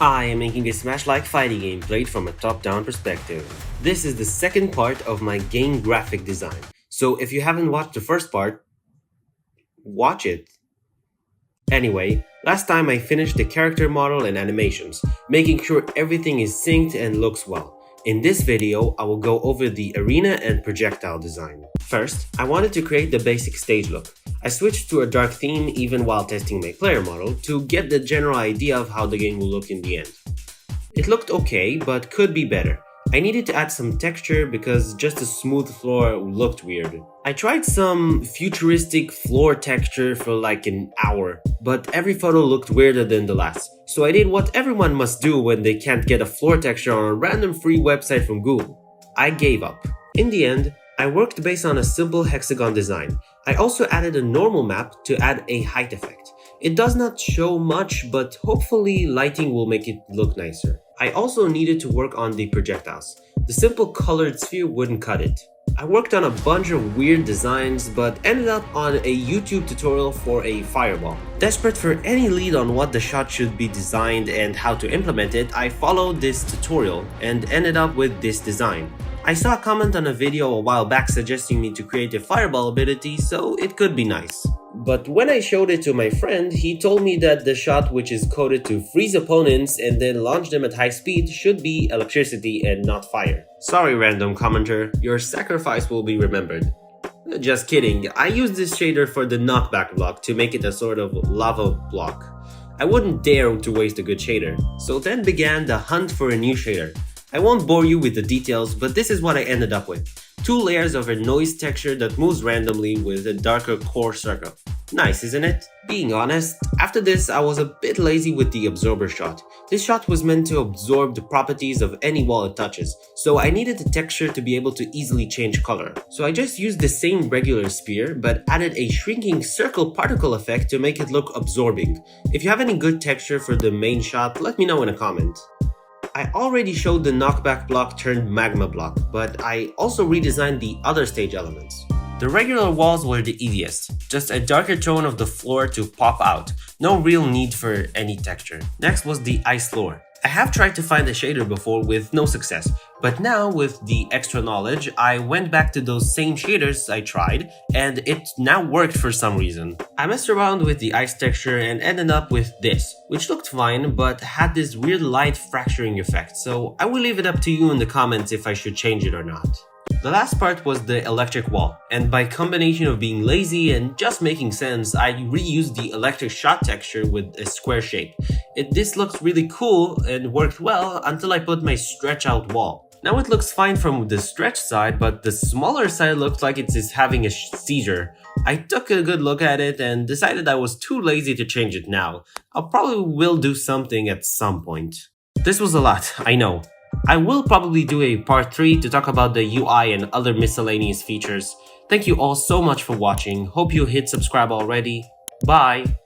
I am making a Smash-like fighting game played from a top-down perspective. This is the second part of my game graphic design. So if you haven't watched the first part, watch it. Anyway, last time I finished the character model and animations, making sure everything is synced and looks well. In this video, I will go over the arena and projectile design. First, I wanted to create the basic stage look. I switched to a dark theme even while testing my player model to get the general idea of how the game will look in the end. It looked okay, but could be better. I needed to add some texture because just a smooth floor looked weird. I tried some futuristic floor texture for like an hour, but every photo looked weirder than the last. So I did what everyone must do when they can't get a floor texture on a random free website from Google. I gave up. In the end, I worked based on a simple hexagon design. I also added a normal map to add a height effect. It does not show much, but hopefully lighting will make it look nicer. I also needed to work on the projectiles. The simple colored sphere wouldn't cut it. I worked on a bunch of weird designs, but ended up on a YouTube tutorial for a fireball. Desperate for any lead on what the shot should be designed and how to implement it, I followed this tutorial and ended up with this design. I saw a comment on a video a while back suggesting me to create a fireball ability, so it could be nice. But when I showed it to my friend, he told me that the shot, which is coded to freeze opponents and then launch them at high speed, should be electricity and not fire. Sorry, random commenter, your sacrifice will be remembered. Just kidding, I used this shader for the knockback block to make it a sort of lava block. I wouldn't dare to waste a good shader, so then began the hunt for a new shader. I won't bore you with the details, but this is what I ended up with. 2 layers of a noise texture that moves randomly with a darker core circle. Nice, isn't it? Being honest, after this I was a bit lazy with the absorber shot. This shot was meant to absorb the properties of any wall it touches, so I needed the texture to be able to easily change color. So I just used the same regular sphere, but added a shrinking circle particle effect to make it look absorbing. If you have any good texture for the main shot, let me know in a comment. I already showed the knockback block turned magma block, but I also redesigned the other stage elements. The regular walls were the easiest, just a darker tone of the floor to pop out, no real need for any texture. Next was the ice floor. I have tried to find a shader before with no success, but now with the extra knowledge, I went back to those same shaders I tried, and it now worked for some reason. I messed around with the ice texture and ended up with this, which looked fine but had this weird light fracturing effect, so I will leave it up to you in the comments if I should change it or not. The last part was the electric wall, and by combination of being lazy and just making sense, I reused the electric shot texture with a square shape. This looks really cool and worked well until I put my stretch out wall. Now it looks fine from the stretch side, but the smaller side looks like it is having a seizure. I took a good look at it and decided I was too lazy to change it now. I'll probably will do something at some point. This was a lot, I know. I will probably do a part 3 to talk about the UI and other miscellaneous features. Thank you all so much for watching. Hope you hit subscribe already. Bye!